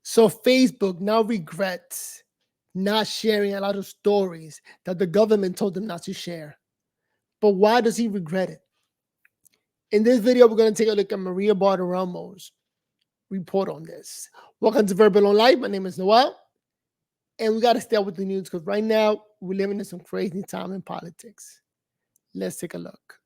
So Facebook now regrets not sharing a lot of stories that the government told them not to share. But why does he regret it? In this video, we're going to take a look at Maria Bartiromo's report on this. Welcome to Verbal on Life. My name is Noel. And we got to stay up with the news because right now we're living in some crazy time in politics. Let's take a look.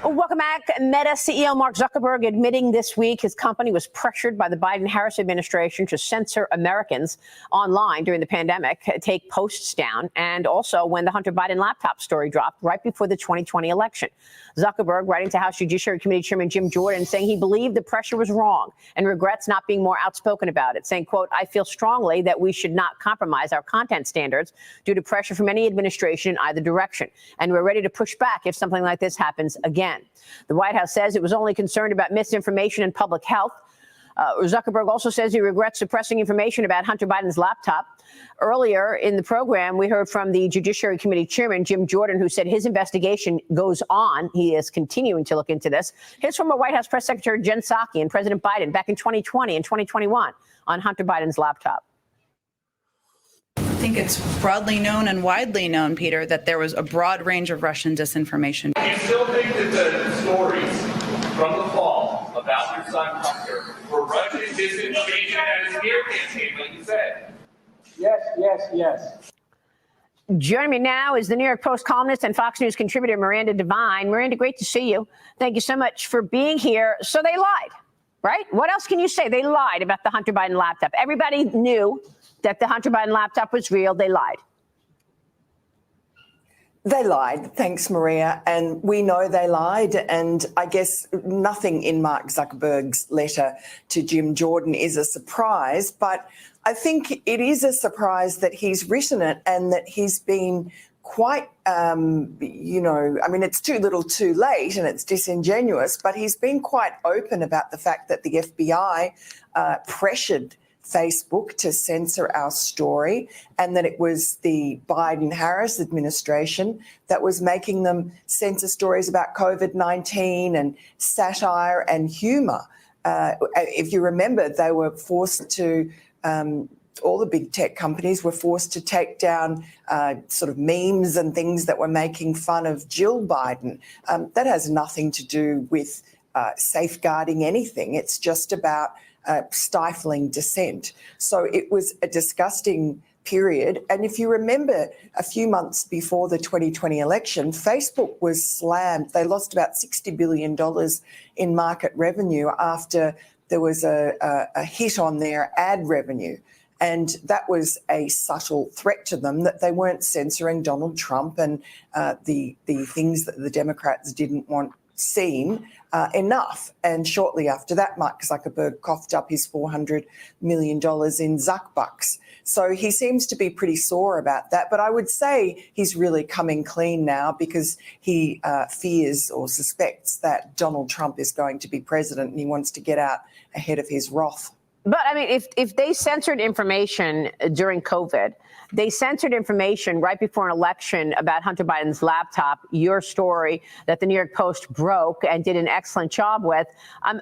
Welcome back. Meta CEO Mark Zuckerberg admitting this week his company was pressured by the Biden-Harris administration to censor Americans online during the pandemic, take posts down, and also when the Hunter Biden laptop story dropped right before the 2020 election. Zuckerberg, writing to House Judiciary Committee Chairman Jim Jordan, saying he believed the pressure was wrong and regrets not being more outspoken about it, saying, quote, "I feel strongly that we should not compromise our content standards due to pressure from any administration in either direction. And we're ready to push back if something like this happens again." The White House says it was only concerned about misinformation and public health. Zuckerberg also says he regrets suppressing information about Hunter Biden's laptop. Earlier in the program, we heard from the Judiciary Committee Chairman, Jim Jordan, who said his investigation goes on. He is continuing to look into this. Here's former White House Press Secretary Jen Psaki and President Biden back in 2020 and 2021 on Hunter Biden's laptop. I think it's broadly known and widely known, Peter, that there was a broad range of Russian disinformation. Do you still think that the stories from the fall about your son Hunter were Russian disinformation and a smear campaign, like you said? Yes. Joining me now is the New York Post columnist and Fox News contributor Miranda Devine. Miranda, great to see you. Thank you so much for being here. So they lied, right? What else can you say? They lied about the Hunter Biden laptop. Everybody knew that the Hunter Biden laptop was real. They lied. They lied. Thanks, Maria. And we know they lied. And I guess nothing in Mark Zuckerberg's letter to Jim Jordan is a surprise. But I think it is a surprise that he's written it and that he's been quite, I mean, it's too little too late and it's disingenuous, but he's been quite open about the fact that the FBI pressured Facebook to censor our story and that it was the Biden-Harris administration that was making them censor stories about COVID-19 and satire and humour. If you remember, they were forced to, all the big tech companies were forced to take down sort of memes and things that were making fun of Jill Biden. That has nothing to do with safeguarding anything. It's just about stifling dissent. So it was a disgusting period. And if you remember, a few months before the 2020 election, Facebook was slammed. They lost about $60 billion in market revenue after there was a hit on their ad revenue. And that was a subtle threat to them that they weren't censoring Donald Trump and the things that the Democrats didn't want seen enough. And shortly after that, Mark Zuckerberg coughed up his $400 million in Zuckbucks. So he seems to be pretty sore about that. But I would say he's really coming clean now because he fears or suspects that Donald Trump is going to be president and he wants to get out ahead of his wrath. But I mean, if they censored information during COVID, they censored information right before an election about Hunter Biden's laptop, your story that the New York Post broke and did an excellent job with.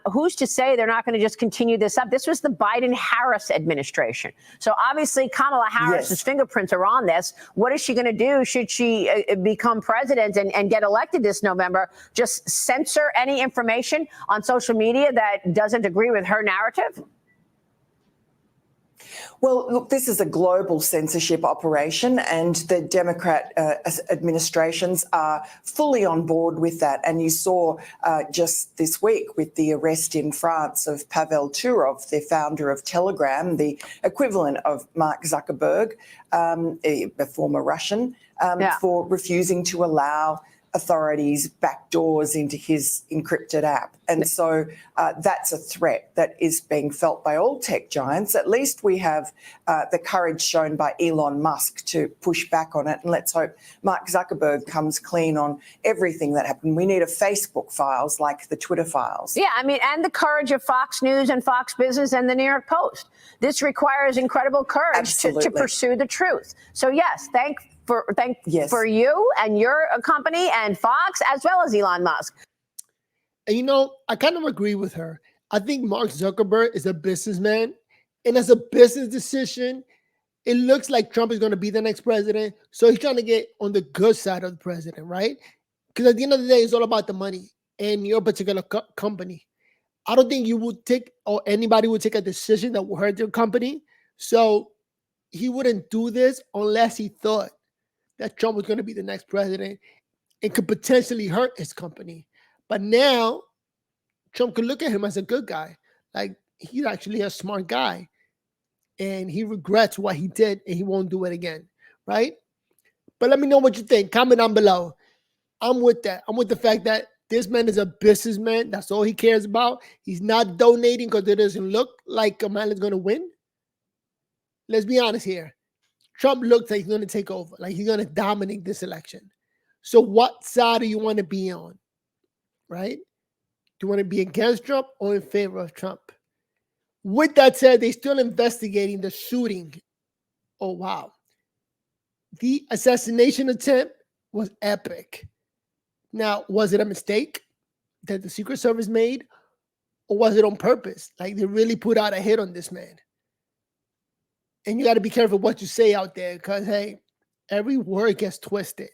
Who's to say they're not going to just continue this up? This was the Biden-Harris administration. So obviously Kamala Harris's fingerprints are on this. What is she going to do? Should she become president and get elected this November? Just censor any information on social media that doesn't agree with her narrative? Well, look, this is a global censorship operation and the Democrat administrations are fully on board with that. And you saw just this week with the arrest in France of Pavel Turov, the founder of Telegram, the equivalent of Mark Zuckerberg, a former Russian, for refusing to allow authorities backdoors into his encrypted app. And so that's a threat that is being felt by all tech giants. At least we have the courage shown by Elon Musk to push back on it. And let's hope Mark Zuckerberg comes clean on everything that happened. We need a Facebook files like the Twitter files. Yeah, I mean, and the courage of Fox News and Fox Business and the New York Post. This requires incredible courage to pursue the truth. So yes, thank for you and your company and Fox, as well as Elon Musk. And I kind of agree with her. I think Mark Zuckerberg is a businessman. And as a business decision, it looks like Trump is going to be the next president. So he's trying to get on the good side of the president, right? Because at the end of the day, it's all about the money and your particular company. I don't think you would take, or anybody would take a decision that will hurt their company. So he wouldn't do this unless he thought that Trump was going to be the next president and could potentially hurt his company. But now Trump could look at him as a good guy. Like, he's actually a smart guy. And he regrets what he did and he won't do it again, right? But let me know what you think. Comment down below. I'm with that. I'm with the fact that this man is a businessman. That's all he cares about. He's not donating because it doesn't look like Kamala's going to win. Let's be honest here. Trump looks like he's going to take over. Like, he's going to dominate this election. So what side do you want to be on, right? Do you want to be against Trump or in favor of Trump? With that said, they're still investigating the shooting. Oh, wow. The assassination attempt was epic. Now, was it a mistake that the Secret Service made? Or was it on purpose? Like, they really put out a hit on this man. And you got to be careful what you say out there because, hey, every word gets twisted.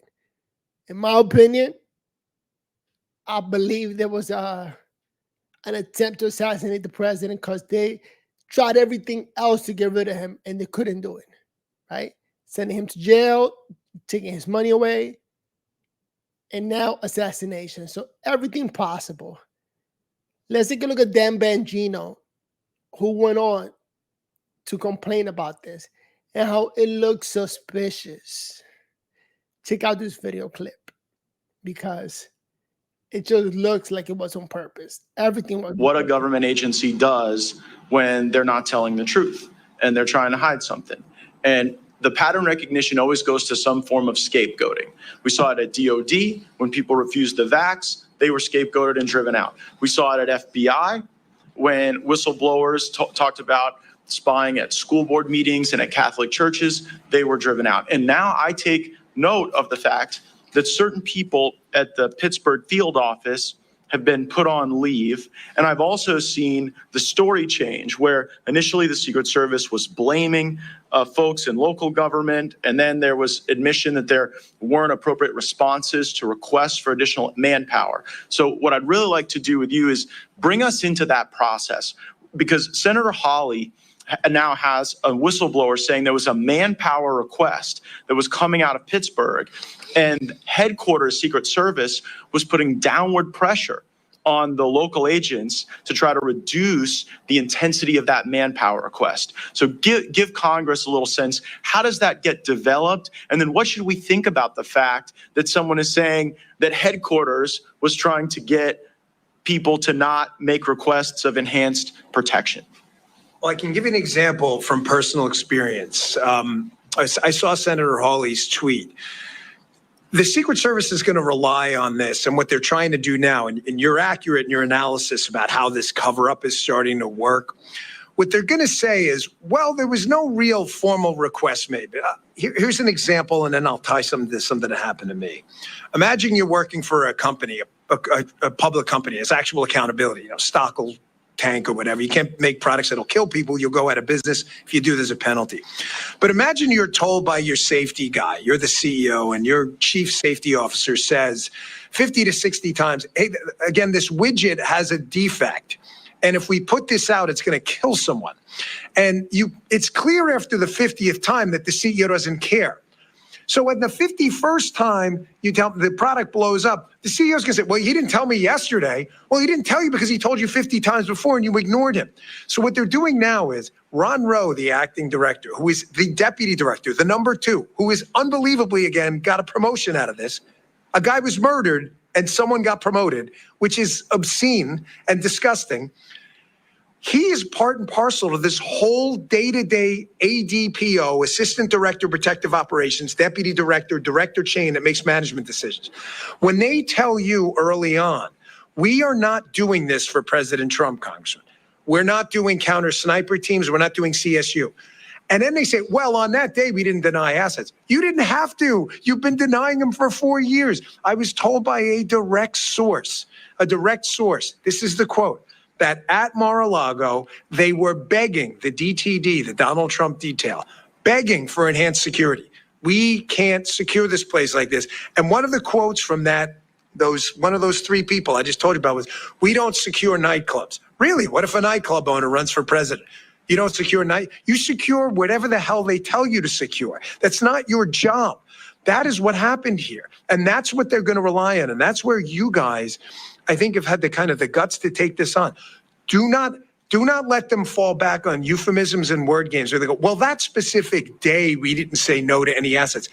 In my opinion, I believe there was an attempt to assassinate the president because they tried everything else to get rid of him and they couldn't do it, right? Sending him to jail, taking his money away, and now assassination. So everything possible. Let's take a look at Dan Bongino, who went on to complain about this and how it looks suspicious. Check out this video clip because it just looks like it was on purpose. Everything was what a government agency does when they're not telling the truth and they're trying to hide something. And the pattern recognition always goes to some form of scapegoating. We saw it at DOD when people refused the vax, they were scapegoated and driven out. We saw it at FBI when whistleblowers talked about spying at school board meetings and at Catholic churches, they were driven out. And now I take note of the fact that certain people at the Pittsburgh field office have been put on leave. And I've also seen the story change where initially the Secret Service was blaming folks in local government. And then there was admission that there weren't appropriate responses to requests for additional manpower. So what I'd really like to do with you is bring us into that process, because Senator Hawley now has a whistleblower saying there was a manpower request that was coming out of Pittsburgh, and headquarters Secret Service was putting downward pressure on the local agents to try to reduce the intensity of that manpower request. So give Congress a little sense. How does that get developed? And then what should we think about the fact that someone is saying that headquarters was trying to get people to not make requests of enhanced protection? Well, I can give you an example from personal experience. I saw Senator Hawley's tweet. The Secret Service is going to rely on this and what they're trying to do now, and you're accurate in your analysis about how this cover-up is starting to work. What they're going to say is, well, there was no real formal request made. Here's an example, and then I'll tie something that happened to me. Imagine you're working for a company, a public company. It's actual accountability, stock will tank or whatever. You can't make products that'll kill people. You'll go out of business. If you do, there's a penalty. But imagine you're told by your safety guy, you're the CEO, and your chief safety officer says 50 to 60 times, hey, again, this widget has a defect. And if we put this out, it's going to kill someone. And it's clear after the 50th time that the CEO doesn't care. So when the 51st time you tell the product blows up, the CEO's going to say, well, he didn't tell me yesterday. Well, he didn't tell you because he told you 50 times before and you ignored him. So what they're doing now is Ron Rowe, the acting director, who is the deputy director, the number 2, who is unbelievably, again, got a promotion out of this. A guy was murdered and someone got promoted, which is obscene and disgusting. He is part and parcel of this whole day-to-day ADPO, Assistant Director, Protective Operations, Deputy Director, Director chain that makes management decisions. When they tell you early on, we are not doing this for President Trump, Congressman. We're not doing counter sniper teams. We're not doing CSU. And then they say, well, on that day, we didn't deny assets. You didn't have to. You've been denying them for 4 years. I was told by a direct source a direct source. This is the quote, that at Mar-a-Lago, they were begging the DTD, the Donald Trump detail, begging for enhanced security. We can't secure this place like this. And one of the quotes from one of those three people I just told you about was, we don't secure nightclubs. Really? What if a nightclub owner runs for president? You don't secure you secure whatever the hell they tell you to secure. That's not your job. That is what happened here. And that's what they're going to rely on. And that's where you guys, I think, have had the kind of the guts to take this on. Do not let them fall back on euphemisms and word games where they go, well, that specific day we didn't say no to any assets.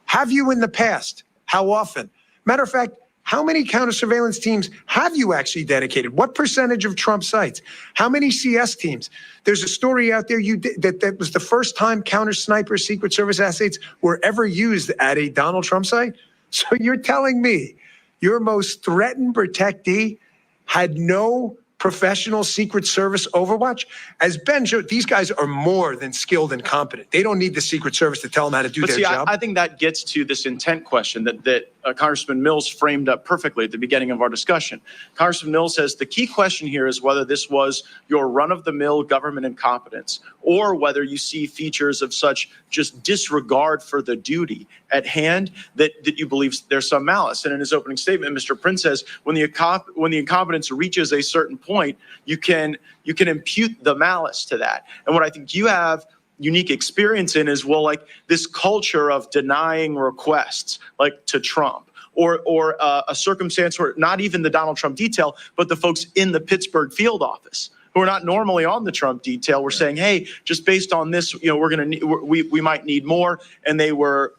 Have you in the past? How often? Matter of fact, how many counter surveillance teams have you actually dedicated? What percentage of Trump sites? How many CS teams? There's a story out there that was the first time counter sniper Secret Service assets were ever used at a Donald Trump site. So you're telling me your most threatened protectee had no professional Secret Service overwatch? As Ben showed, these guys are more than skilled and competent. They don't need the Secret Service to tell them how to do their job. I think that gets to this intent question that Congressman Mills framed up perfectly at the beginning of our discussion. Congressman Mills says the key question here is whether this was your run-of-the-mill government incompetence or whether you see features of such just disregard for the duty at hand that you believe there's some malice. And in his opening statement, Mr. Prince says when the incompetence reaches a certain point, you can impute the malice to that. And what I think you have unique experience in is, well, like this culture of denying requests, like to Trump, or a circumstance where not even the Donald Trump detail, but the folks in the Pittsburgh field office who are not normally on the Trump detail were saying, hey, just based on this, we might need more. And they were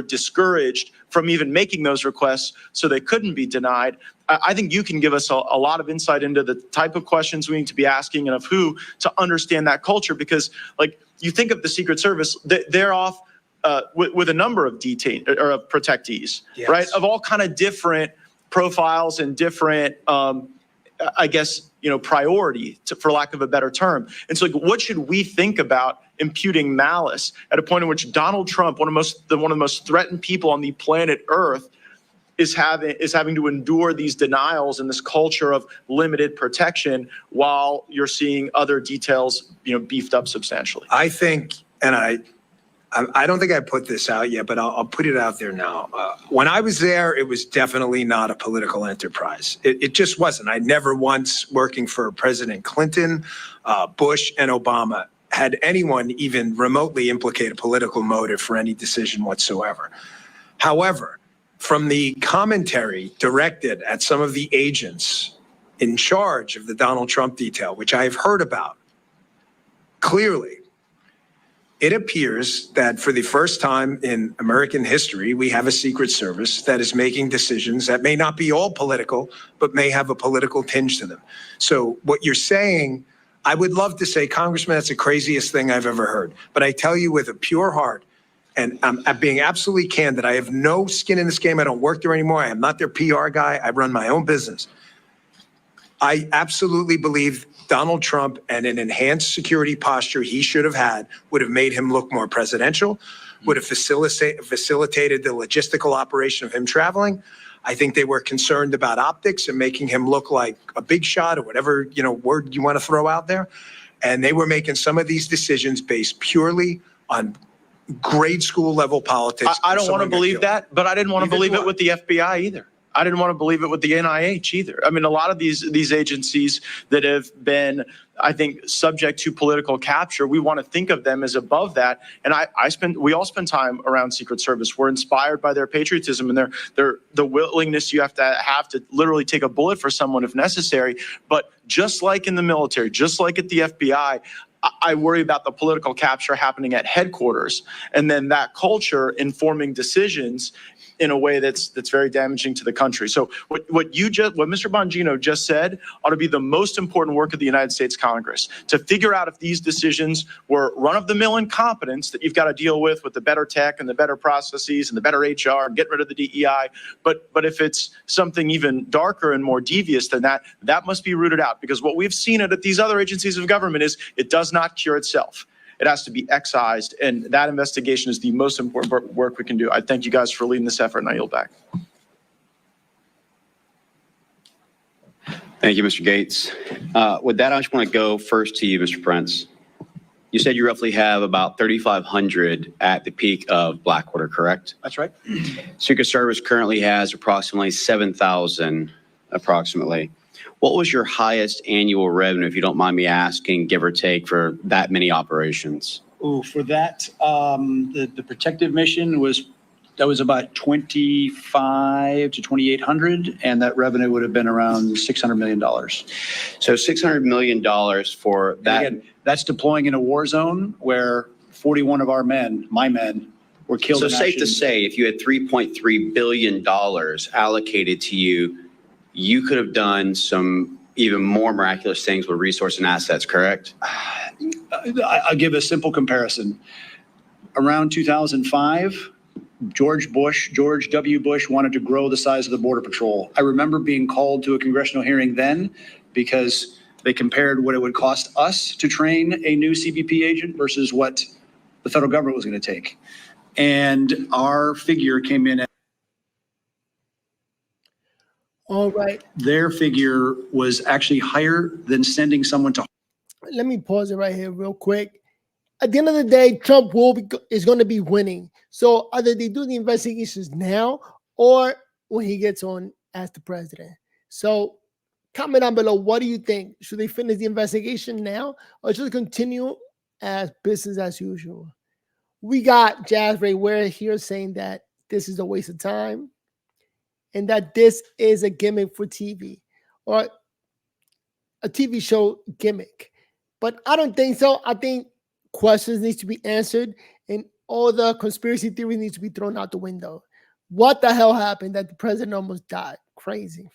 discouraged from even making those requests, so they couldn't be denied. I think you can give us a lot of insight into the type of questions we need to be asking and of who to understand that culture, because like you think of the Secret Service, they're off with a number of protectees, yes, right? Of all kind of different profiles and different, I guess, priority, for lack of a better term. And so like, what should we think about imputing malice at a point in which Donald Trump, one of the most threatened people on the planet Earth, is having to endure these denials and this culture of limited protection while you're seeing other details, beefed up substantially? I think, and I don't think I put this out yet, but I'll put it out there now. When I was there, it was definitely not a political enterprise. It just wasn't. I never once, working for President Clinton, Bush, and Obama, had anyone even remotely implicate a political motive for any decision whatsoever. However, from the commentary directed at some of the agents in charge of the Donald Trump detail, which I have heard about, clearly, it appears that for the first time in American history, we have a Secret Service that is making decisions that may not be all political, but may have a political tinge to them. So what you're saying, I would love to say, Congressman, that's the craziest thing I've ever heard. But I tell you with a pure heart, and I'm being absolutely candid, I have no skin in this game. I don't work there anymore. I am not their PR guy. I run my own business. I absolutely believe Donald Trump and an enhanced security posture he should have had would have made him look more presidential, would have facilitated the logistical operation of him traveling. I think they were concerned about optics and making him look like a big shot or whatever, word you want to throw out there. And they were making some of these decisions based purely on grade school level politics. I don't want to believe that, but I didn't want to believe it with the FBI either. I didn't want to believe it with the NIH either. I mean, a lot of these agencies that have been, I think, subject to political capture, we want to think of them as above that. And we all spend time around Secret Service. We're inspired by their patriotism and the willingness you have to literally take a bullet for someone if necessary. But just like in the military, just like at the FBI, I worry about the political capture happening at headquarters and then that culture informing decisions in a way that's very damaging to the country. So what Mr. Bongino just said ought to be the most important work of the United States Congress, to figure out if these decisions were run-of-the-mill incompetence that you've got to deal with the better tech and the better processes and the better HR and get rid of the DEI. But if it's something even darker and more devious than that, that must be rooted out, because what we've seen at these other agencies of government is it does not cure itself. It has to be excised, and that investigation is the most important work we can do. I thank you guys for leading this effort, and I yield back. Thank you, Mr. Gates. With that, I just want to go first to you, Mr. Prince. You said you roughly have about 3,500 at the peak of Blackwater, correct? That's right. Secret Service currently has approximately 7,000 approximately. What was your highest annual revenue, if you don't mind me asking, give or take, for that many operations? Oh, for that, the protective mission was about 2,500 to 2,800, and that revenue would have been around $600 million. So $600 million for that. And again, that's deploying in a war zone where 41 of our men, my men, were killed. So in safe action. to say, if you had $3.3 billion allocated to you, you could have done some even more miraculous things with resource and assets, correct? I'll give a simple comparison. Around 2005, George W. Bush wanted to grow the size of the Border Patrol. I remember being called to a congressional hearing then because they compared what it would cost us to train a new CBP agent versus what the federal government was going to take. And our figure came in at, All right. their figure was actually higher than sending someone to. Let me pause it right here real quick. At the end of the day, Trump is going to be winning. So either they do the investigations now or when he gets on as the president. So comment down below. What do you think? Should they finish the investigation now or should it continue as business as usual? We got Jazz Ray Ware here saying that this is a waste of time and that this is a gimmick for TV or a TV show gimmick. But I don't think so. I think questions need to be answered and all the conspiracy theories need to be thrown out the window. What the hell happened that the president almost died? Crazy.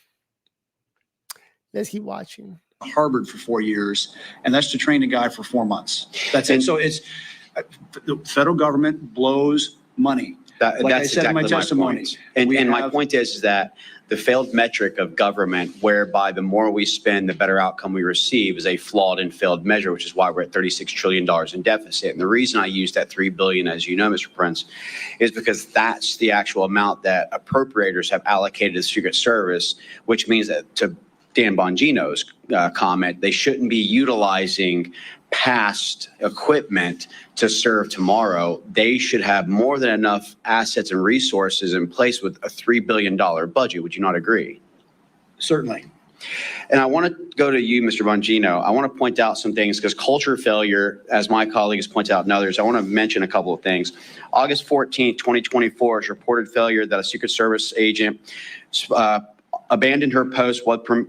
Let's keep watching. Harvard for 4 years, and that's to train a guy for 4 months. That's it. So it's the federal government blows money. Like I said in my testimony. And my point is that the failed metric of government, whereby the more we spend, the better outcome we receive, is a flawed and failed measure, which is why we're at $36 trillion in deficit. And the reason I use that $3 billion, as you know, Mr. Prince, is because that's the actual amount that appropriators have allocated to the Secret Service, which means that, to Dan Bongino's comment, they shouldn't be utilizing past equipment to serve tomorrow. They should have more than enough assets and resources in place with a $3 billion budget. Would you not agree? Certainly. And I want to go to you, Mr. Bongino. I want to point out some things because culture failure, as my colleagues point out and others, I want to mention a couple of things. August 14th, 2024 is reported failure that a Secret Service agent abandoned her post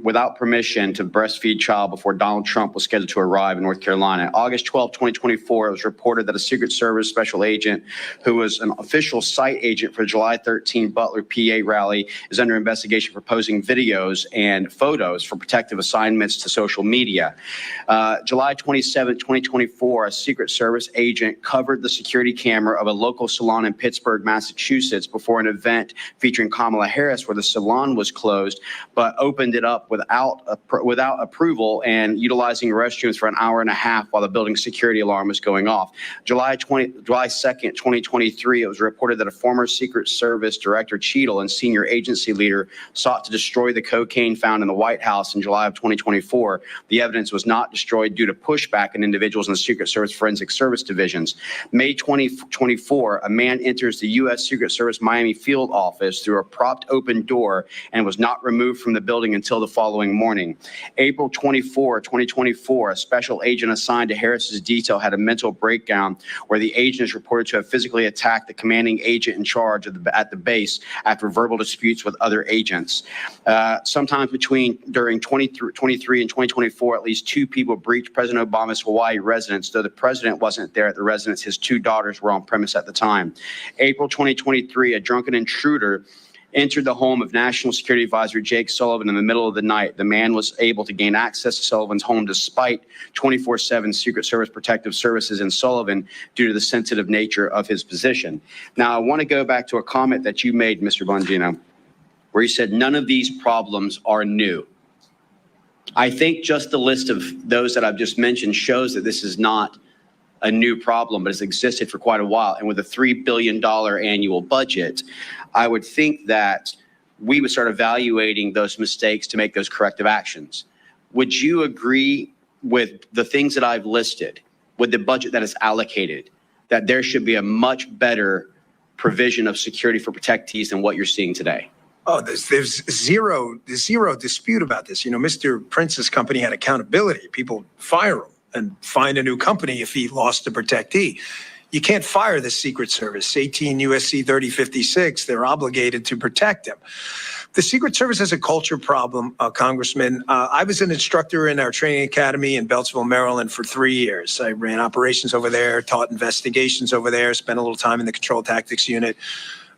without permission to breastfeed child before Donald Trump was scheduled to arrive in North Carolina. August 12, 2024, it was reported that a Secret Service special agent who was an official site agent for the July 13 Butler PA rally is under investigation for posting videos and photos for protective assignments to social media. July 27, 2024, a Secret Service agent covered the security camera of a local salon in Pittsburgh, Massachusetts before an event featuring Kamala Harris where the salon was closed, but opened it up without approval and utilizing restrooms for an hour and a half while the building security alarm was going off. July 2nd, 2023, it was reported that a former Secret Service Director Cheadle and senior agency leader sought to destroy the cocaine found in the White House in July of 2024. The evidence was not destroyed due to pushback in individuals in the Secret Service Forensic Service divisions. May 2024, a man enters the U.S. Secret Service Miami field office through a propped open door and was not removed from the building until the following morning. April 24, 2024, a special agent assigned to Harris's detail had a mental breakdown where the agent is reported to have physically attacked the commanding agent in charge at the base after verbal disputes with other agents. Sometimes during 2023 and 2024, at least 2 people breached President Obama's Hawaii residence. Though the president wasn't there at the residence, his 2 daughters were on premise at the time. April 2023, a drunken intruder entered the home of National Security Advisor Jake Sullivan in the middle of the night. The man was able to gain access to Sullivan's home despite 24/7 Secret Service protective services in Sullivan due to the sensitive nature of his position. Now, I want to go back to a comment that you made, Mr. Bongino, where you said none of these problems are new. I think just the list of those that I've just mentioned shows that this is not a new problem, but it's existed for quite a while. And with a $3 billion annual budget, I would think that we would start evaluating those mistakes to make those corrective actions. would you agree with the things that I've listed, with the budget that is allocated, that there should be a much better provision of security for protectees than what you're seeing today? Oh, there's zero dispute about this. You know, Mr. Prince's company had accountability. People fire him and find a new company if he lost a protectee. You can't fire the Secret Service. 18 U.S.C. 3056, they're obligated to protect him. The Secret Service has a culture problem, Congressman. I was an instructor in our training academy in Beltsville, Maryland for 3 years. I ran operations over there, taught investigations over there, spent a little time in the control tactics unit.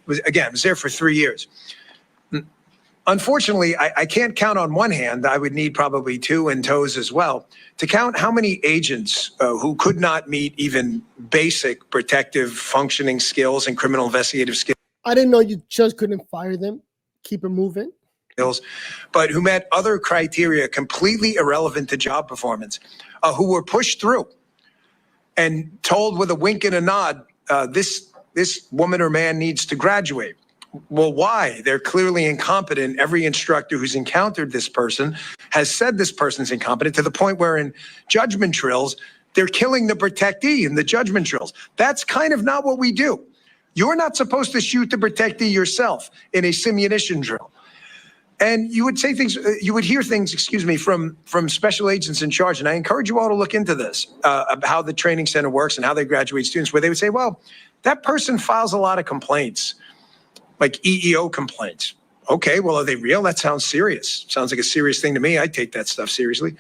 Was there for 3 years. Unfortunately, I can't count on one hand. I would need probably two and toes as well to count how many agents who could not meet even basic protective functioning skills and criminal investigative skills. I didn't know you just couldn't fire them. Keep it moving. But who met other criteria completely irrelevant to job performance, who were pushed through and told with a wink and a nod, this woman or man needs to graduate. Well, why? They're clearly incompetent. Every instructor who's encountered this person has said this person's incompetent, to the point where in judgment drills, they're killing the protectee in the judgment drills. That's kind of not what we do. You're not supposed to shoot the protectee yourself in a simunition drill. And you would say things, you would hear things, excuse me, from special agents in charge. And I encourage you all to look into this, how the training center works and how they graduate students, where they would say, well, that person files a lot of complaints, like EEO complaints. Okay, well, are they real? That sounds serious. Sounds like a serious thing to me. I take that stuff seriously.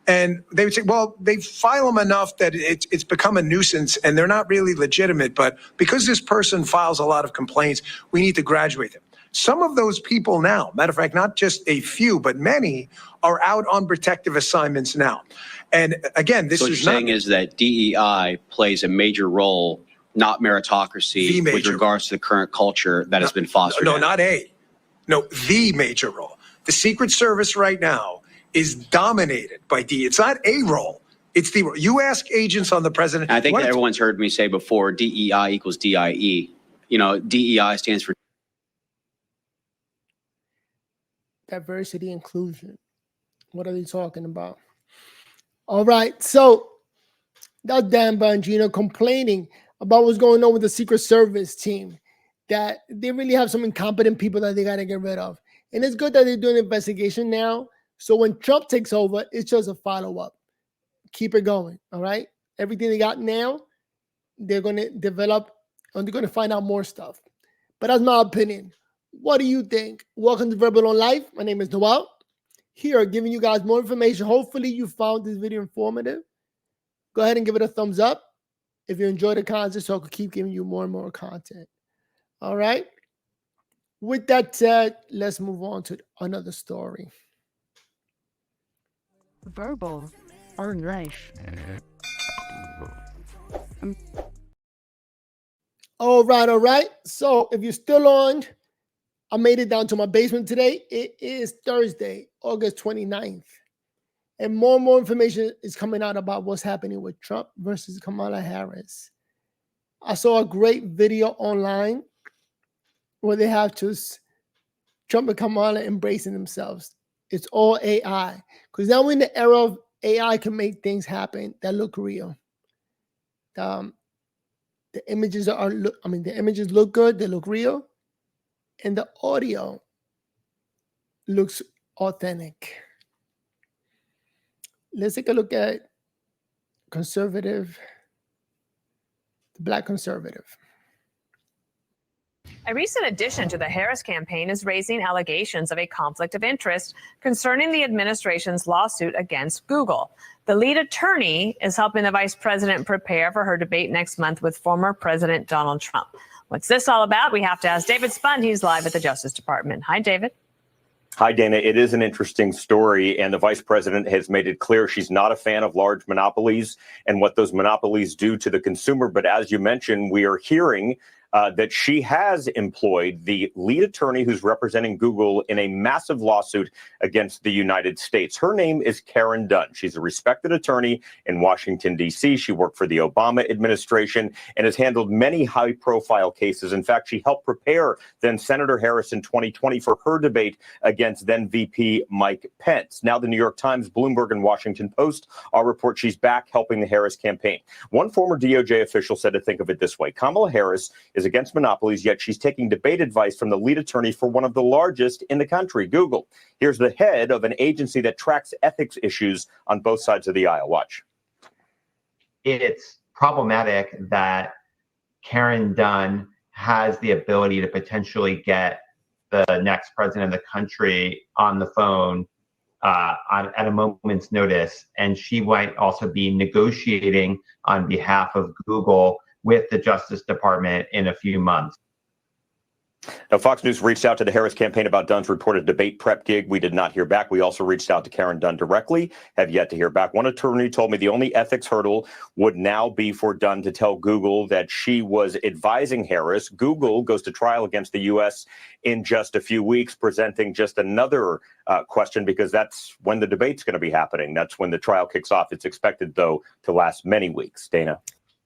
And they would say, well, they file them enough that it's become a nuisance and they're not really legitimate. But because this person files a lot of complaints, we need to graduate them. Some of those people now, matter of fact, not just a few, but many are out on protective assignments now. And again, this so what is you're saying is that DEI plays a major role, not meritocracy, with regards to the current culture that has been fostered. No, not the major role. The Secret Service right now is dominated by DEI. It's not a role. It's the role. You ask agents on the president. And I think that everyone's heard me say before, DEI equals DIE. You know, DEI stands for diversity, inclusion. What are they talking about? All right. So that's Dan Bongino complaining about what's going on with the Secret Service team, that they really have some incompetent people that they got to get rid of. And it's good that they're doing an investigation now. So when Trump takes over, it's just a follow-up. Keep it going. All right. Everything they got now, they're going to develop and they're going to find out more stuff. But that's my opinion. What do you think? Welcome to Verbal on Life. My name is Noel. Here, giving you guys more information. Hopefully you found this video informative. Go ahead and give it a thumbs up if you enjoy the content, so I can keep giving you more and more content. All right. With that said, let's move on to another story. Verbal or life. All right. So if you're still on, I made it down to my basement today. It is Thursday, August 29th. And more information is coming out about what's happening with Trump versus Kamala Harris. I saw a great video online where they have just Trump and Kamala embracing themselves. It's all AI. Because now we're in the era of AI can make things happen that look real. The images the images look good, they look real. And the audio looks authentic. Let's take a look at the Black conservative. A recent addition to the Harris campaign is raising allegations of a conflict of interest concerning the administration's lawsuit against Google. The lead attorney is helping the vice president prepare for her debate next month with former President Donald Trump. What's this all about? We have to ask David Spund. He's live at the Justice Department. Hi, David. Hi, Dana. It is an interesting story, and the vice president has made it clear she's not a fan of large monopolies and what those monopolies do to the consumer. But as you mentioned, we are hearing that she has employed the lead attorney who's representing Google in a massive lawsuit against the United States. Her name is Karen Dunn. She's a respected attorney in Washington, D.C. She worked for the Obama administration and has handled many high-profile cases. In fact, she helped prepare then Senator Harris in 2020 for her debate against then VP Mike Pence. Now the New York Times, Bloomberg, and Washington Post all report she's back helping the Harris campaign. One former DOJ official said to think of it this way: Kamala Harris is against monopolies, yet she's taking debate advice from the lead attorney for one of the largest in the country, Google. Here's the head of an agency that tracks ethics issues on both sides of the aisle. Watch. It's problematic that Karen Dunn has the ability to potentially get the next president of the country on the phone at a moment's notice, and she might also be negotiating on behalf of Google with the Justice Department in a few months. Now, Fox News reached out to the Harris campaign about Dunn's reported debate prep gig. We did not hear back. We also reached out to Karen Dunn directly, have yet to hear back. One attorney told me the only ethics hurdle would now be for Dunn to tell Google that she was advising Harris. Google goes to trial against the U.S. in just a few weeks, presenting just another question, because that's when the debate's going to be happening. That's when the trial kicks off. It's expected, though, to last many weeks. Dana.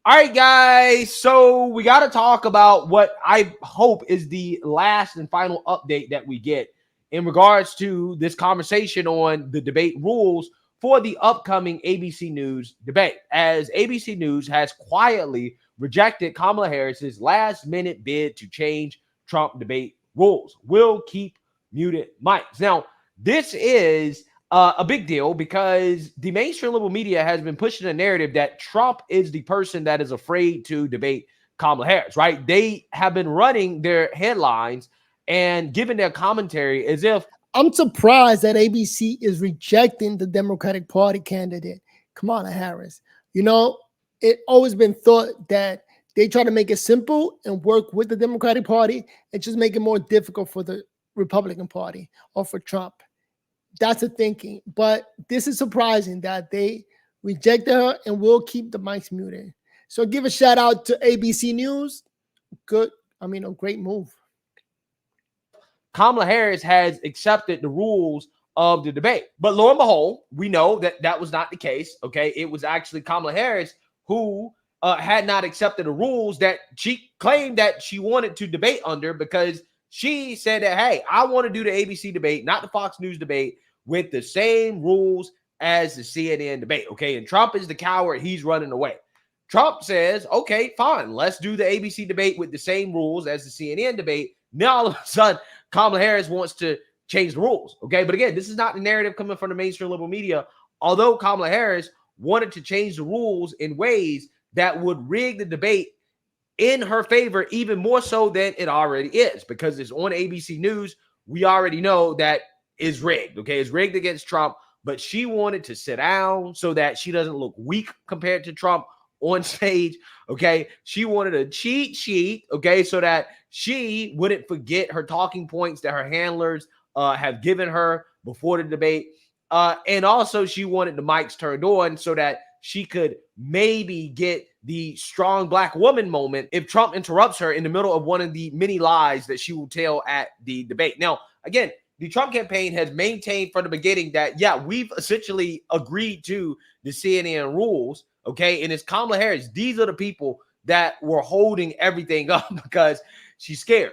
All right, guys. So we got to talk about what I hope is the last and final update that we get in regards to this conversation on the debate rules for the upcoming ABC News debate, as ABC News has quietly rejected Kamala Harris's last-minute bid to change Trump debate rules. Will keep muted mics. Now, this is a big deal because the mainstream liberal media has been pushing a narrative that Trump is the person that is afraid to debate Kamala Harris, right? They have been running their headlines and giving their commentary as if... I'm surprised that ABC is rejecting the Democratic Party candidate, Kamala Harris. You know, it always been thought that they try to make it simple and work with the Democratic Party and just make it more difficult for the Republican Party or for Trump. That's the thinking. But this is surprising that they rejected her and will keep the mics muted. So give a shout out to ABC News. Good. A great move. Kamala Harris has accepted the rules of the debate. But lo and behold, we know that that was not the case. Okay. It was actually Kamala Harris who had not accepted the rules that she claimed that she wanted to debate under, because she said that, hey, I want to do the ABC debate, not the Fox News debate, with the same rules as the CNN debate, okay? And Trump is the coward. He's running away. Trump says, okay, fine, let's do the ABC debate with the same rules as the CNN debate. Now, all of a sudden, Kamala Harris wants to change the rules, okay? But again, this is not the narrative coming from the mainstream liberal media, although Kamala Harris wanted to change the rules in ways that would rig the debate in her favor even more so than it already is, because it's on ABC News. We already know that is rigged, okay? It's rigged against Trump, but she wanted to sit down so that she doesn't look weak compared to Trump on stage, okay? She wanted a cheat sheet, okay, so that she wouldn't forget her talking points that her handlers have given her before the debate. And also she wanted the mics turned on so that she could maybe get the strong black woman moment if Trump interrupts her in the middle of one of the many lies that she will tell at the debate. Now, again, the Trump campaign has maintained from the beginning that, yeah, we've essentially agreed to the CNN rules, okay? And it's Kamala Harris. These are the people that were holding everything up because she's scared.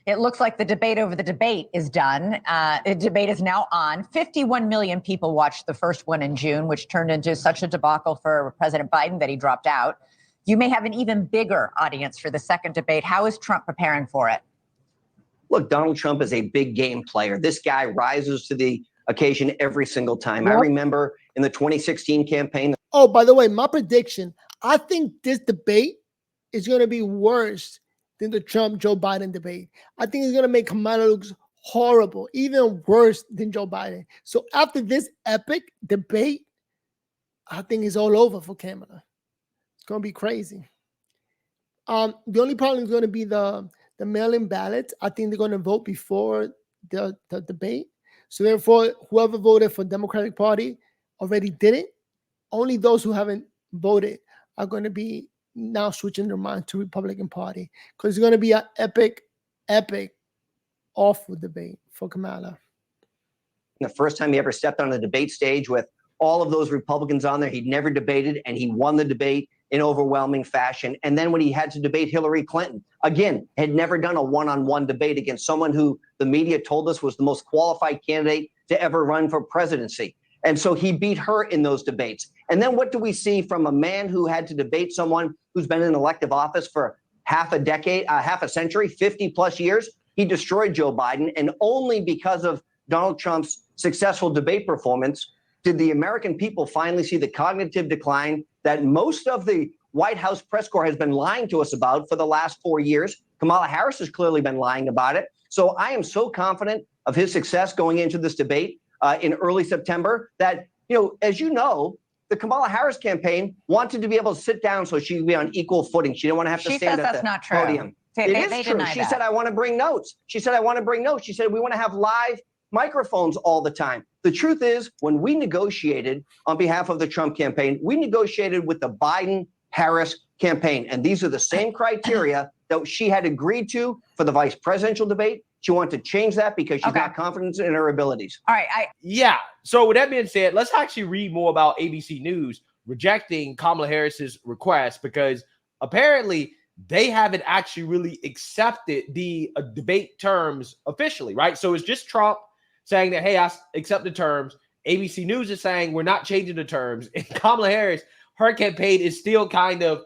It looks like the debate over the debate is done. The debate is now on. 51 million people watched the first one in June, which turned into such a debacle for President Biden that he dropped out. You may have an even bigger audience for the second debate. How is Trump preparing for it? Look, Donald Trump is a big game player. This guy rises to the occasion every single time. Yep. I remember in the 2016 campaign. Oh, by the way, my prediction, I think this debate is going to be worse than the Trump-Joe Biden debate. I think it's going to make Kamala look horrible, even worse than Joe Biden. So after this epic debate, I think it's all over for Kamala. It's going to be crazy. The only problem is going to be the mail-in ballots. I think they're going to vote before the debate. So therefore, whoever voted for Democratic Party already did it. Only those who haven't voted are going to be now switching their mind to Republican Party, because it's going to be an epic, awful debate for Kamala. The first time he ever stepped on a debate stage with all of those Republicans on there, he'd never debated, and he won the debate in overwhelming fashion. And then when he had to debate Hillary Clinton, again, had never done a one-on-one debate against someone who the media told us was the most qualified candidate to ever run for presidency. And so he beat her in those debates. And then what do we see from a man who had to debate someone who's been in elective office for half a decade, half a century, 50 plus years? He destroyed Joe Biden. And only because of Donald Trump's successful debate performance did the American people finally see the cognitive decline that most of the White House press corps has been lying to us about for the last 4 years. Kamala Harris has clearly been lying about it. So I am so confident of his success going into this debate in early September that, as you know, the Kamala Harris campaign wanted to be able to sit down so she could be on equal footing. She didn't want to have to stand at the podium. It is true. She said, I want to bring notes. She said, She said, we want to have live microphones all the time. The truth is, when we negotiated on behalf of the Trump campaign, we negotiated with the Biden-Harris campaign. And these are the same criteria that she had agreed to for the vice presidential debate. She wanted to change that because she's got confidence in her abilities. All right. Yeah. So with that being said, let's actually read more about ABC News rejecting Kamala Harris's request, because apparently they haven't actually really accepted the debate terms officially, right? So it's just Trump saying that, hey, I accept the terms. ABC News is saying we're not changing the terms. And Kamala Harris, her campaign is still kind of,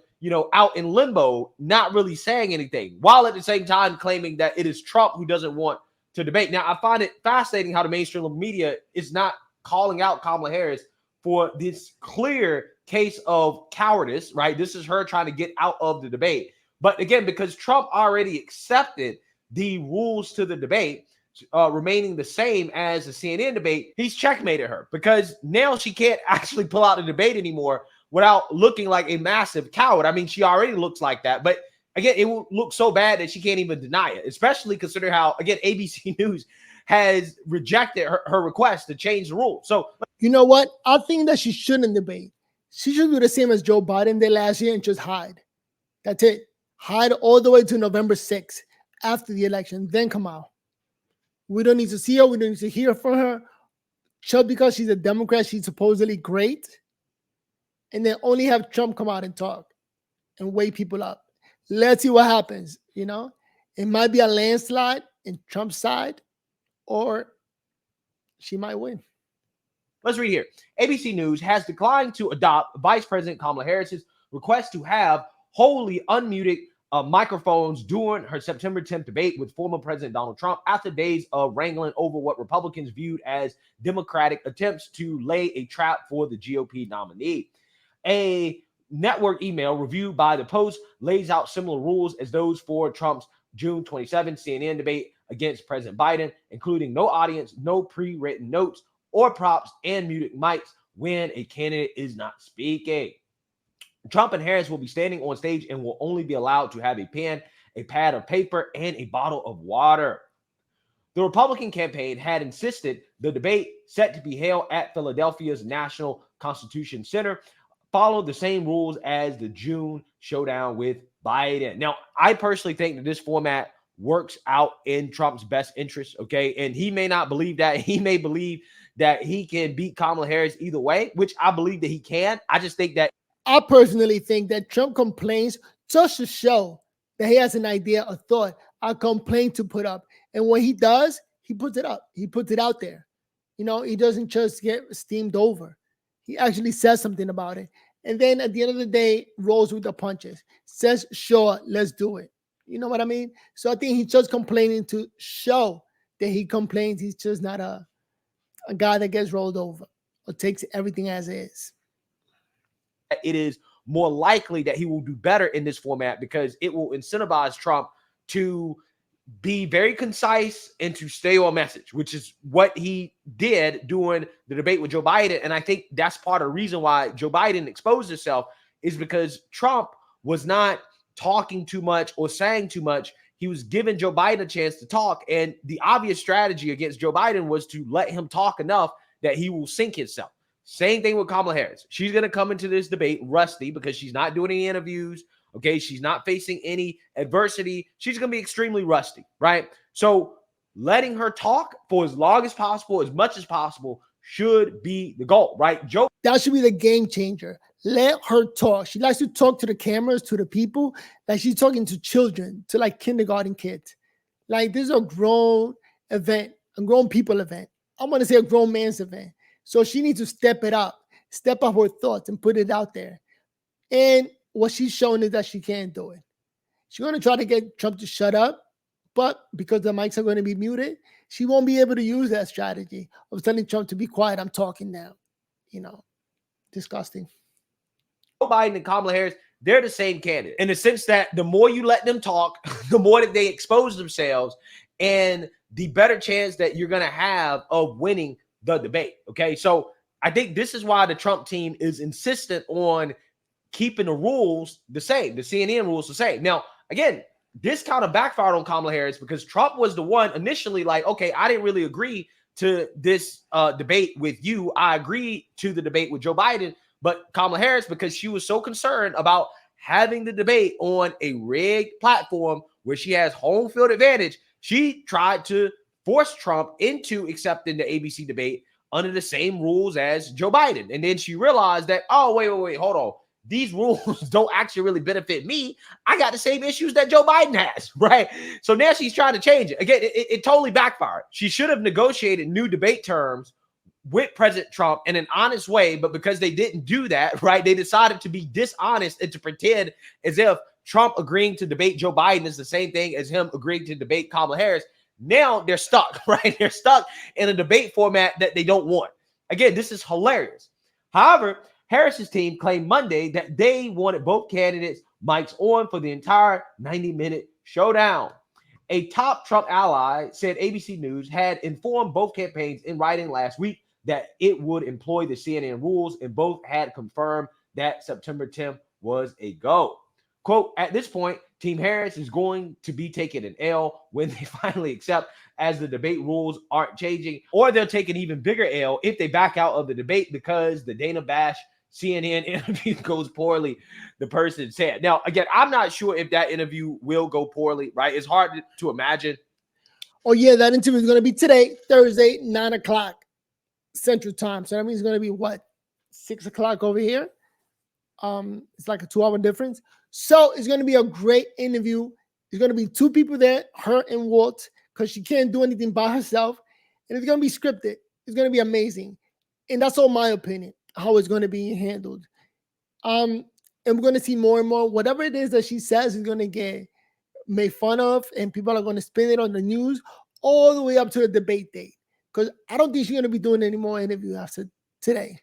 out in limbo, not really saying anything, while at the same time claiming that it is Trump who doesn't want to debate. Now, I find it fascinating how the mainstream media is not calling out Kamala Harris for this clear case of cowardice, right? This is her trying to get out of the debate. But again, because Trump already accepted the rules to the debate, remaining the same as the CNN debate, he's checkmated her, because now she can't actually pull out the debate anymore without looking like a massive coward. I mean, she already looks like that, but again, it will look so bad that she can't even deny it, especially considering how, again, ABC News has rejected her request to change the rules. So, you know what? I think that she shouldn't debate. She should do the same as Joe Biden did last year and just hide. That's it. Hide all the way to November 6th after the election, then come out. We don't need to see her. We don't need to hear from her. Just because she's a Democrat, she's supposedly great. And then only have Trump come out and talk and wake people up. Let's see what happens. It might be a landslide in Trump's side, or she might win. Let's read here. ABC News has declined to adopt Vice President Kamala Harris's request to have wholly unmuted microphones during her September 10th debate with former President Donald Trump after days of wrangling over what Republicans viewed as Democratic attempts to lay a trap for the GOP nominee. A network email reviewed by the Post lays out similar rules as those for Trump's June 27 CNN debate against President Biden, including no audience, no pre-written notes or props, and muted mics when a candidate is not speaking. Trump and Harris will be standing on stage and will only be allowed to have a pen, a pad of paper, and a bottle of water. The Republican campaign had insisted the debate, set to be held at Philadelphia's National Constitution Center, followed the same rules as the June showdown with Biden. Now, I personally think that this format works out in Trump's best interest, okay? And he may not believe that. He may believe that he can beat Kamala Harris either way, which I believe that he can. I just think that I personally think that Trump complains just to show that he has an idea, a thought, a complaint to put up. And when he does, he puts it up. He puts it out there. He doesn't just get steamed over. He actually says something about it. And then at the end of the day, rolls with the punches. Says, sure, let's do it. You know what I mean? So I think he's just complaining to show that he complains. He's just not a guy that gets rolled over or takes everything as is. It is more likely that he will do better in this format because it will incentivize Trump to be very concise and to stay on message, which is what he did during the debate with Joe Biden. And I think that's part of the reason why Joe Biden exposed himself, is because Trump was not talking too much or saying too much. He was giving Joe Biden a chance to talk. And the obvious strategy against Joe Biden was to let him talk enough that he will sink himself. Same thing with Kamala Harris. She's going to come into this debate rusty because she's not doing any interviews. Okay, she's not facing any adversity. She's going to be extremely rusty, right? So letting her talk for as long as possible, as much as possible, should be the goal, right? That should be the game changer. Let her talk. She likes to talk to the cameras, to the people, like she's talking to children, to like kindergarten kids. Like this is a grown event, a grown people event. I want to say a grown man's event. So she needs to step up her thoughts and put it out there. And what she's showing is that she can't do it. She's going to try to get Trump to shut up, but because the mics are going to be muted, she won't be able to use that strategy of telling Trump to be quiet. I'm talking now. You know, disgusting. Joe Biden and Kamala Harris, they're the same candidate in the sense that the more you let them talk, the more that they expose themselves, and the better chance that you're going to have of winning the debate. Okay, so I think this is why the Trump team is insistent on keeping the rules the same, the CNN rules the same. Now, again, this kind of backfired on Kamala Harris because Trump was the one initially like, okay, I didn't really agree to this debate with you. I agreed to the debate with Joe Biden, but Kamala Harris, because she was so concerned about having the debate on a rigged platform where she has home field advantage, she tried to force Trump into accepting the ABC debate under the same rules as Joe Biden. And then she realized that, oh, wait, hold on. These rules don't actually really benefit me. I got the same issues that Joe Biden has, right? So now she's trying to change it. Again, it totally backfired. She should have negotiated new debate terms with President Trump in an honest way, but because they didn't do that, right, they decided to be dishonest and to pretend as if Trump agreeing to debate Joe Biden is the same thing as him agreeing to debate Kamala Harris. Now they're stuck, right? They're stuck in a debate format that they don't want. Again, this is hilarious. However, Harris's team claimed Monday that they wanted both candidates' mics on for the entire 90-minute showdown. A top Trump ally said ABC News had informed both campaigns in writing last week that it would employ the CNN rules, and both had confirmed that September 10th was a go. Quote, at this point, Team Harris is going to be taking an L when they finally accept, as the debate rules aren't changing, or they'll take an even bigger L if they back out of the debate because the Dana Bash CNN interview goes poorly, the person said. Now, again, I'm not sure if that interview will go poorly, right? It's hard to imagine. Oh, yeah, that interview is going to be today, Thursday, 9 o'clock Central Time. So that means it's going to be, what, 6 o'clock over here? It's like a 2-hour difference. So it's going to be a great interview. There's going to be two people there, her and Walt, because she can't do anything by herself. And it's going to be scripted. It's going to be amazing. And that's all my opinion, how it's going to be handled. And we're going to see more and more. Whatever it is that she says is going to get made fun of, and people are going to spin it on the news all the way up to the debate date. Because I don't think she's going to be doing any more interviews after today.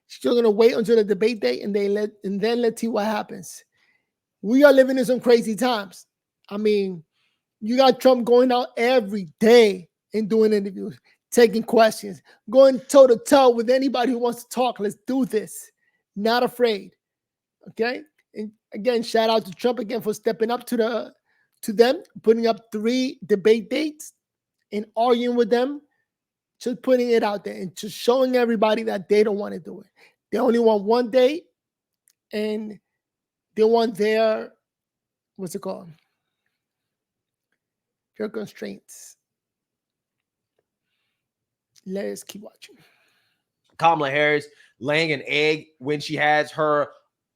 She's still going to wait until the debate date, and then let's see what happens. We are living in some crazy times. I mean, you got Trump going out every day and doing interviews, taking questions, going toe-to-toe with anybody who wants to talk. Let's do this. Not afraid. Okay? And again, shout out to Trump again for stepping up to them, putting up 3 debate dates and arguing with them, just putting it out there and just showing everybody that they don't want to do it. They only want one date, and they want their, what's it called? Their constraints. Let's keep watching. Kamala Harris laying an egg when she has her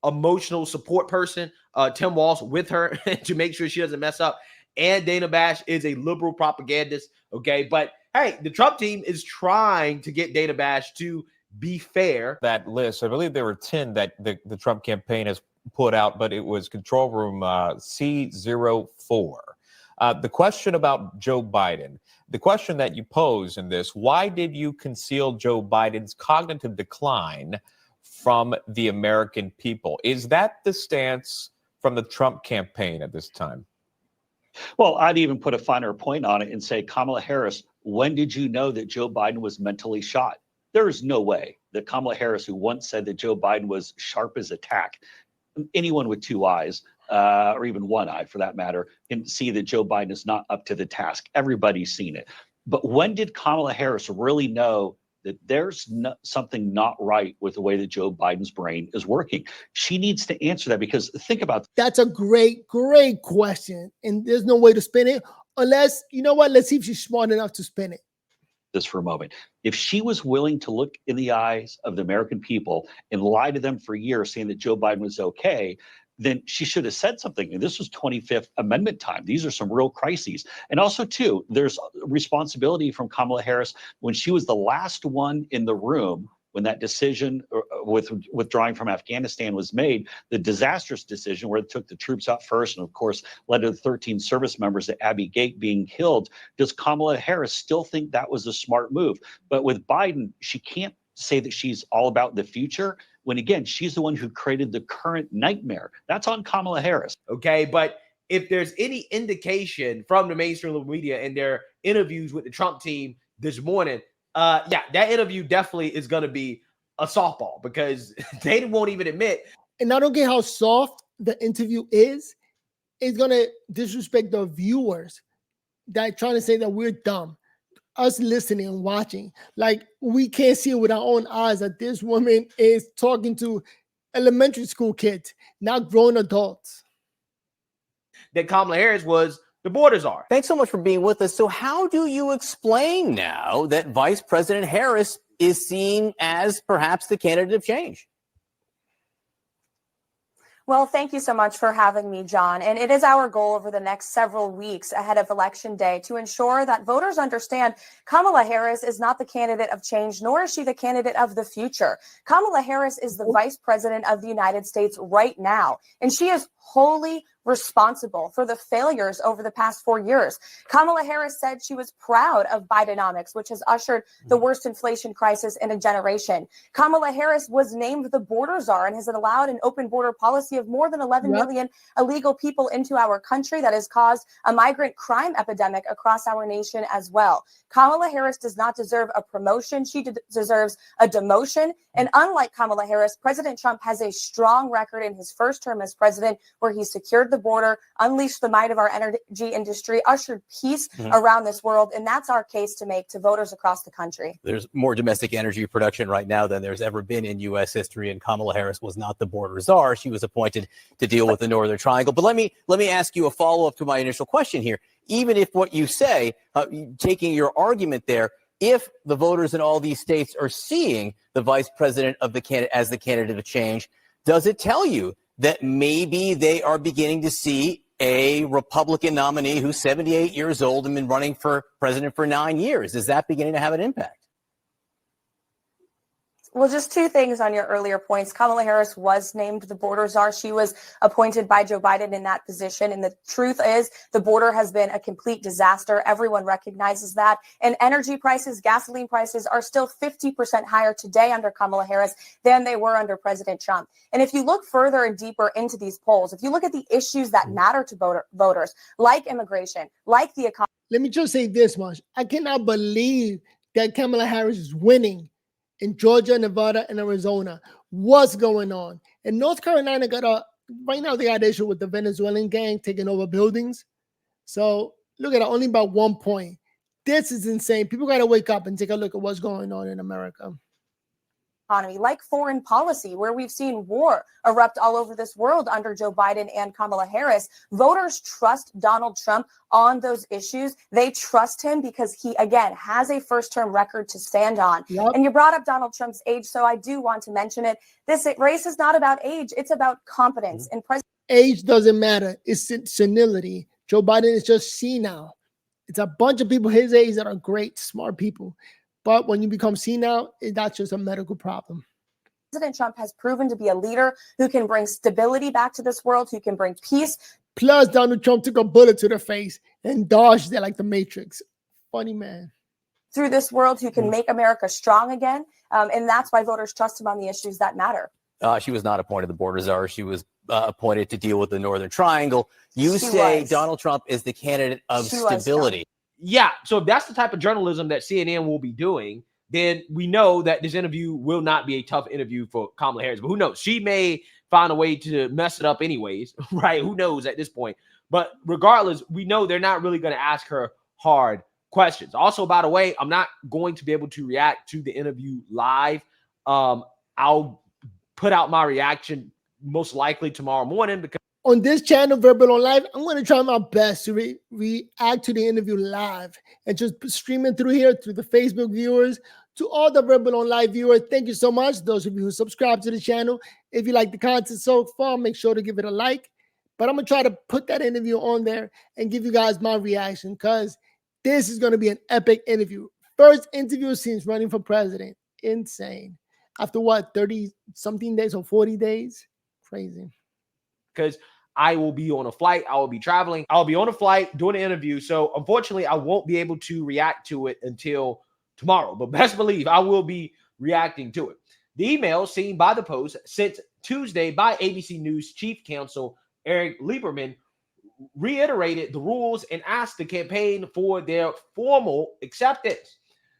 emotional support person, Tim Walz, with her to make sure she doesn't mess up. And Dana Bash is a liberal propagandist, okay? But, hey, the Trump team is trying to get Dana Bash to be fair. That list, I believe there were 10 that the Trump campaign has put out, but it was control room C04. The question about Joe Biden, the question that you pose in this, why did you conceal Joe Biden's cognitive decline from the American people? Is that the stance from the Trump campaign at this time? Well, I'd even put a finer point on it and say, Kamala Harris, when did you know that Joe Biden was mentally shot? There is no way that Kamala Harris, who once said that Joe Biden was sharp as a tack, anyone with 2 eyes, or even 1 eye for that matter, can see that Joe Biden is not up to the task. Everybody's seen it. But when did Kamala Harris really know that there's something not right with the way that Joe Biden's brain is working. She needs to answer that, because think about That's a great question. And there's no way to spin it unless, you know what, let's see if she's smart enough to spin it. this for a moment. If she was willing to look in the eyes of the American people and lie to them for years saying that Joe Biden was okay, then she should have said something. And this was 25th Amendment time. These are some real crises. And also, too, there's responsibility from Kamala Harris when she was the last one in the room when that decision with withdrawing from Afghanistan was made, the disastrous decision where it took the troops out first and, of course, led to the 13 service members at Abbey Gate being killed. Does Kamala Harris still think that was a smart move? But with Biden, she can't say that she's all about the future when, again, she's the one who created the current nightmare. That's on Kamala Harris. Okay, but if there's any indication from the mainstream media and their interviews with the Trump team this morning, yeah, that interview definitely is going to be a softball, because they won't even admit. And I don't get how soft the interview is. It's going to disrespect the viewers that are trying to say that we're dumb. Us listening and watching, like, we can't see it with our own eyes that this woman is talking to elementary school kids, not grown adults. That Kamala Harris was the border czar. Thanks so much for being with us. So how do you explain now that Vice President Harris is seen as perhaps the candidate of change? Well, thank you so much for having me, John. And it is our goal over the next several weeks ahead of Election Day to ensure that voters understand Kamala Harris is not the candidate of change, nor is she the candidate of the future. Kamala Harris is the Vice President of the United States right now, and she is wholly responsible for the failures over the past 4 years. Kamala Harris said she was proud of Bidenomics, which has ushered the worst inflation crisis in a generation. Kamala Harris was named the border czar and has allowed an open border policy of more than 11 million illegal people into our country that has caused a migrant crime epidemic across our nation as well. Kamala Harris does not deserve a promotion. She deserves a demotion. And unlike Kamala Harris, President Trump has a strong record in his first term as president, where he secured the border, unleashed the might of our energy industry, ushered peace around this world. And that's our case to make to voters across the country. There's more domestic energy production right now than there's ever been in U.S. history, and Kamala Harris was not the border czar. She was appointed to deal with the Northern Triangle. But let me ask you a follow-up to my initial question here. Even if what you say, taking your argument there, if the voters in all these states are seeing the vice president of as the candidate of change, does it tell you that maybe they are beginning to see a Republican nominee who's 78 years old and been running for president for 9 years? Is that beginning to have an impact? Well, just two things on your earlier points. Kamala Harris was named the border czar. She was appointed by Joe Biden in that position. And the truth is the border has been a complete disaster. Everyone recognizes that. And energy prices, gasoline prices are still 50% higher today under Kamala Harris than they were under President Trump. And if you look further and deeper into these polls, if you look at the issues that matter to voters, like immigration, like the economy. Let me just say this much. I cannot believe that Kamala Harris is winning in Georgia, Nevada, and Arizona. What's going on? And North Carolina right now they got an issue with the Venezuelan gang taking over buildings. So look at it, only about 1 point. This is insane. People got to wake up and take a look at what's going on in America. Economy, like foreign policy, where we've seen war erupt all over this world under Joe Biden and Kamala Harris. Voters trust Donald Trump on those issues. They trust him because he, again, has a first-term record to stand on. And you brought up Donald Trump's age, so I do want to mention it. This race is not about age. It's about competence. And age doesn't matter. It's senility. Joe Biden is just senile. It's a bunch of people his age that are great, smart people. But when you become senile, that's just a medical problem. President Trump has proven to be a leader who can bring stability back to this world, who can bring peace. Plus, Donald Trump took a bullet to the face and dodged it like the Matrix. Funny man. Through this world, who can make America strong again. And that's why voters trust him on the issues that matter. She was not appointed the border czar. She was appointed to deal with the Northern Triangle. You say Donald Trump is the candidate of stability. Yeah, so if that's the type of journalism that CNN will be doing, then we know that this interview will not be a tough interview for Kamala Harris. But who knows? She may find a way to mess it up anyways, right? Who knows at this point? But regardless, we know they're not really going to ask her hard questions. Also, by the way, I'm not going to be able to react to the interview live. I'll put out my reaction most likely tomorrow morning because on this channel, Verbal on Live, I'm going to try my best to react to the interview live and just stream it through here to the Facebook viewers, to all the Verbal on Live viewers. Thank you so much. Those of you who subscribe to the channel, if you like the content so far, make sure to give it a like. But I'm going to try to put that interview on there and give you guys my reaction because this is going to be an epic interview. First interview since running for president. Insane. After what, 30-something days or 40 days? Crazy. Because I will be on a flight. I will be traveling. I'll be on a flight doing an interview. So unfortunately, I won't be able to react to it until tomorrow. But best believe I will be reacting to it. The email seen by the Post sent Tuesday by ABC News Chief Counsel Eric Lieberman reiterated the rules and asked the campaign for their formal acceptance.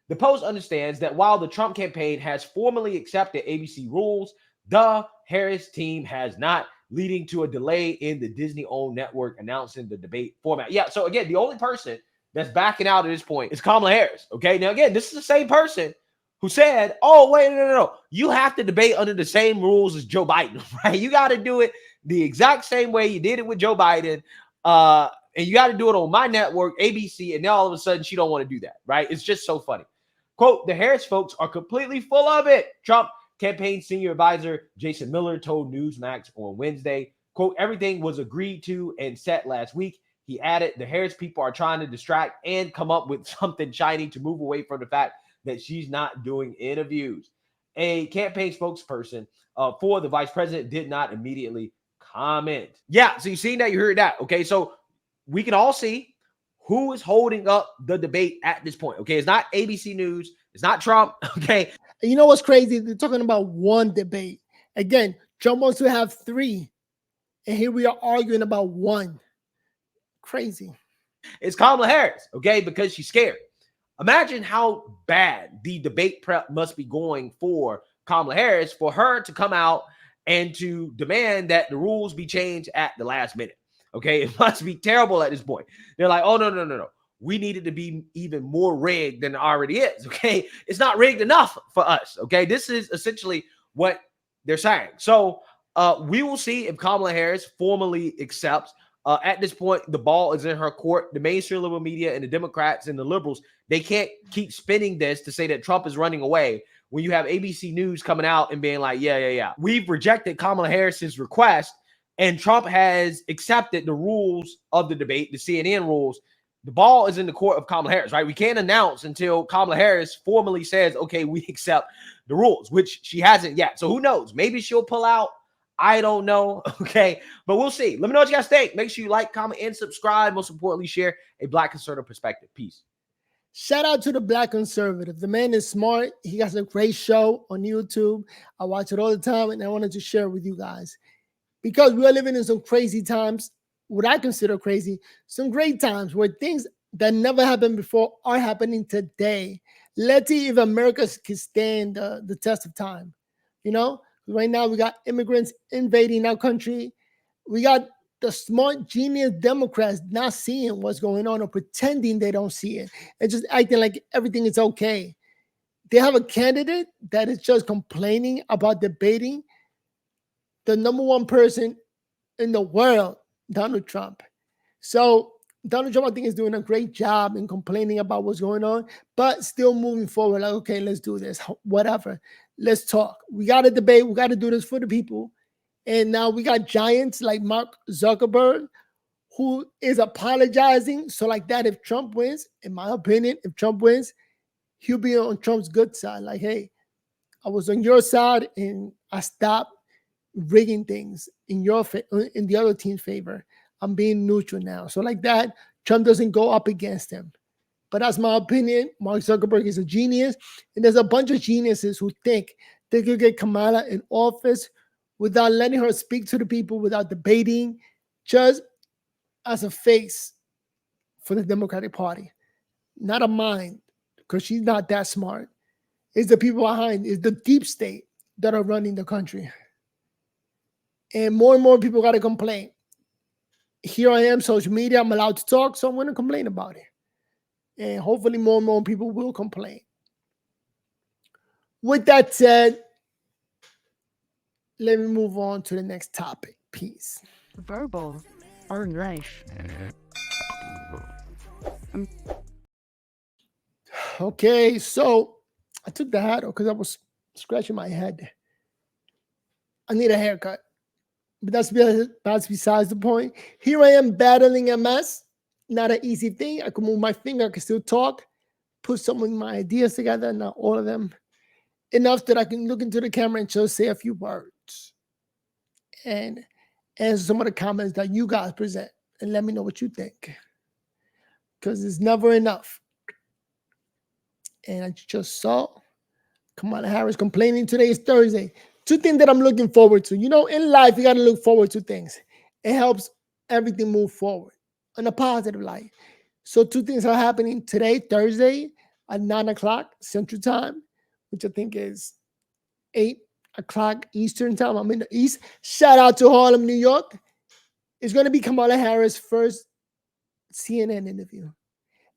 The Post understands that while the Trump campaign has formally accepted ABC rules, the Harris team has not, leading to a delay in the Disney-owned network announcing the debate format. Yeah, so again, the only person that's backing out at this point is Kamala Harris, okay? Now, again, this is the same person who said, oh, wait, no. You have to debate under the same rules as Joe Biden, right? You got to do it the exact same way you did it with Joe Biden, and you got to do it on my network, ABC, and now all of a sudden she don't want to do that, right? It's just so funny. Quote, the Harris folks are completely full of it. Trump campaign senior advisor Jason Miller told Newsmax on Wednesday, quote, everything was agreed to and set last week. He added, the Harris people are trying to distract and come up with something shiny to move away from the fact that she's not doing interviews. A campaign spokesperson for the vice president did not immediately comment. Yeah, so you seen that, you heard that. Okay, so we can all see who is holding up the debate at this point. Okay, it's not ABC News, it's not Trump. Okay. And you know what's crazy? They're talking about one debate. Again, Trump wants to have 3. And here we are arguing about 1. Crazy. It's Kamala Harris, okay, because she's scared. Imagine how bad the debate prep must be going for Kamala Harris for her to come out and to demand that the rules be changed at the last minute. Okay, it must be terrible at this point. They're like, oh, no. We need it to be even more rigged than it already is. Okay, it's not rigged enough for us. Okay, this is essentially what they're saying. So we will see if Kamala Harris formally accepts. At this point, the ball is in her court. The mainstream liberal media and the Democrats and the liberals, they can't keep spinning this to say that Trump is running away when you have ABC News coming out and being like, yeah. We've rejected Kamala Harris's request, and Trump has accepted the rules of the debate, the CNN rules. The ball is in the court of Kamala Harris, right? We can't announce until Kamala Harris formally says, okay, we accept the rules, which she hasn't yet. So who knows? Maybe she'll pull out. I don't know. Okay, but we'll see. Let me know what you guys think. Make sure you like, comment, and subscribe. Most importantly, share a Black conservative perspective. Peace. Shout out to the Black conservative. The man is smart. He has a great show on YouTube. I watch it all the time, and I wanted to share it with you guys because we are living in some crazy times, what I consider crazy, some great times where things that never happened before are happening today. Let's see if America can stand the test of time. You know, right now we got immigrants invading our country. We got the smart, genius Democrats not seeing what's going on or pretending they don't see it and just acting like everything is okay. They have a candidate that is just complaining about debating the #1 person in the world, Donald Trump. So Donald Trump, I think, is doing a great job in complaining about what's going on, but still moving forward. Like, okay, let's do this. Whatever. Let's talk. We got to debate. We got to do this for the people. And now we got giants like Mark Zuckerberg, who is apologizing. So like that, if Trump wins, in my opinion, if Trump wins, he'll be on Trump's good side. Like, hey, I was on your side and I stopped rigging things in in the other team's favor. I'm being neutral now. So like that, Trump doesn't go up against him. But that's my opinion. Mark Zuckerberg is a genius. And there's a bunch of geniuses who think they could get Kamala in office without letting her speak to the people, without debating, just as a face for the Democratic Party. Not a mind, because she's not that smart. It's the people behind, it's the deep state that are running the country. And more people got to complain. Here I am, social media, I'm allowed to talk, so I'm going to complain about it. And hopefully more and more people will complain. With that said, let me move on to the next topic. Peace. Verbal or life. Okay, so I took the hat off because I was scratching my head. I need a haircut. But that's besides the point. Here I am battling MS. Not an easy thing. I can move my finger. I can still talk. Put some of my ideas together. Not all of them. Enough that I can look into the camera and just say a few words. And answer some of the comments that you guys present. And let me know what you think. Because it's never enough. And I just saw Kamala Harris complaining today is Thursday. Two things that I'm looking forward to. You know, in life, you got to look forward to things. It helps everything move forward in a positive light. So two things are happening today, Thursday, at 9 o'clock Central Time, which I think is 8 o'clock Eastern Time. I'm in the East. Shout out to Harlem, New York. It's going to be Kamala Harris' first CNN interview.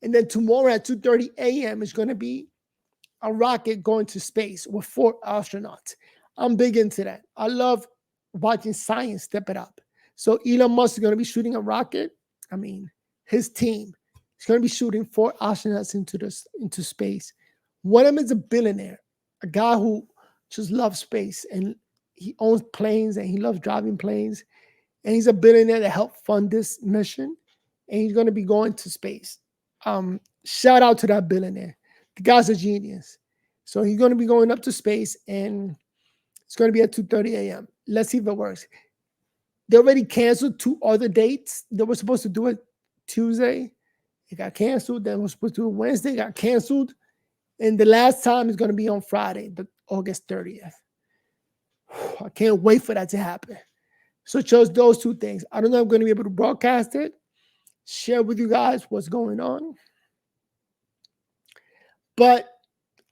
And then tomorrow at 2:30 a.m. is going to be a rocket going to space with 4 astronauts. I'm big into that. I love watching science step it up. So Elon Musk is going to be shooting a rocket. I mean, his team is going to be shooting 4 astronauts into space. One of them is a billionaire, a guy who just loves space, and he owns planes and he loves driving planes. And he's a billionaire that helped fund this mission. And he's going to be going to space. Shout out to that billionaire. The guy's a genius. So he's going to be going up to space, and it's going to be at 2:30 a.m. Let's see if it works. They already canceled 2 other dates. They were supposed to do it Tuesday. It got canceled. They were supposed to do it Wednesday. It got canceled. And the last time is going to be on Friday, August 30th. I can't wait for that to happen. So chose those 2 things. I don't know if I'm going to be able to broadcast it, share with you guys what's going on. But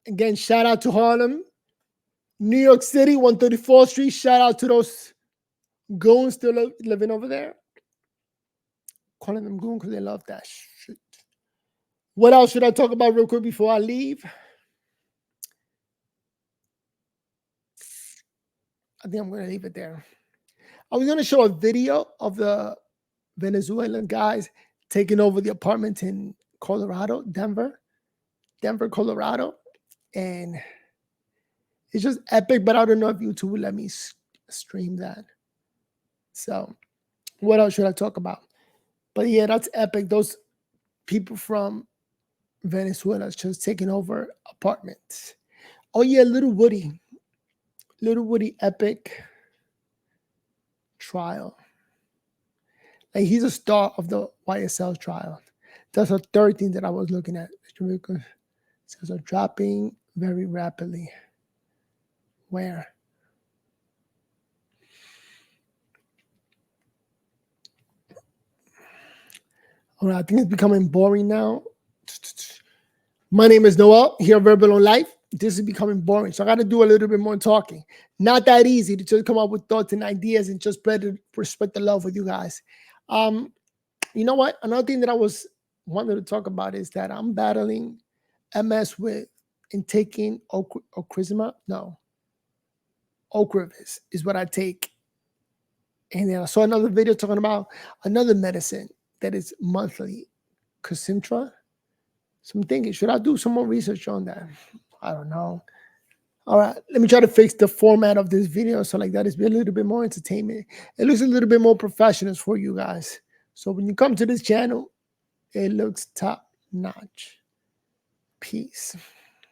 again, shout out to Harlem, New York City, 134th Street. Shout out to those goons still living over there. Calling them goons because they love that shit. What else should I talk about real quick before I leave? I think I'm going to leave it there. I was going to show a video of the Venezuelan guys taking over the apartment in Colorado, Denver, Colorado. And it's just epic, but I don't know if YouTube will let me stream that. So what else should I talk about? But yeah, that's epic. Those people from Venezuela just taking over apartments. Oh yeah, Little Woody epic trial. Like, he's a star of the YSL trial. That's a third thing that I was looking at. Sales are dropping very rapidly. Where? All right, I think it's becoming boring now. My name is Noel, here at Verbal on Life. This is becoming boring, so I got to do a little bit more talking. Not that easy to just come up with thoughts and ideas and just spread the love with you guys. You know what? Another thing that I wanted to talk about is that I'm battling MS and taking Ocrevus. No, Ocrevus is what I take. And then I saw another video talking about another medicine that is monthly, Concentra. So I'm thinking, should I do some more research on that? I don't know. All right, let me try to fix the format of this video so like that it's a little bit more entertainment. It looks a little bit more professional for you guys. So when you come to this channel, it looks top notch. Peace.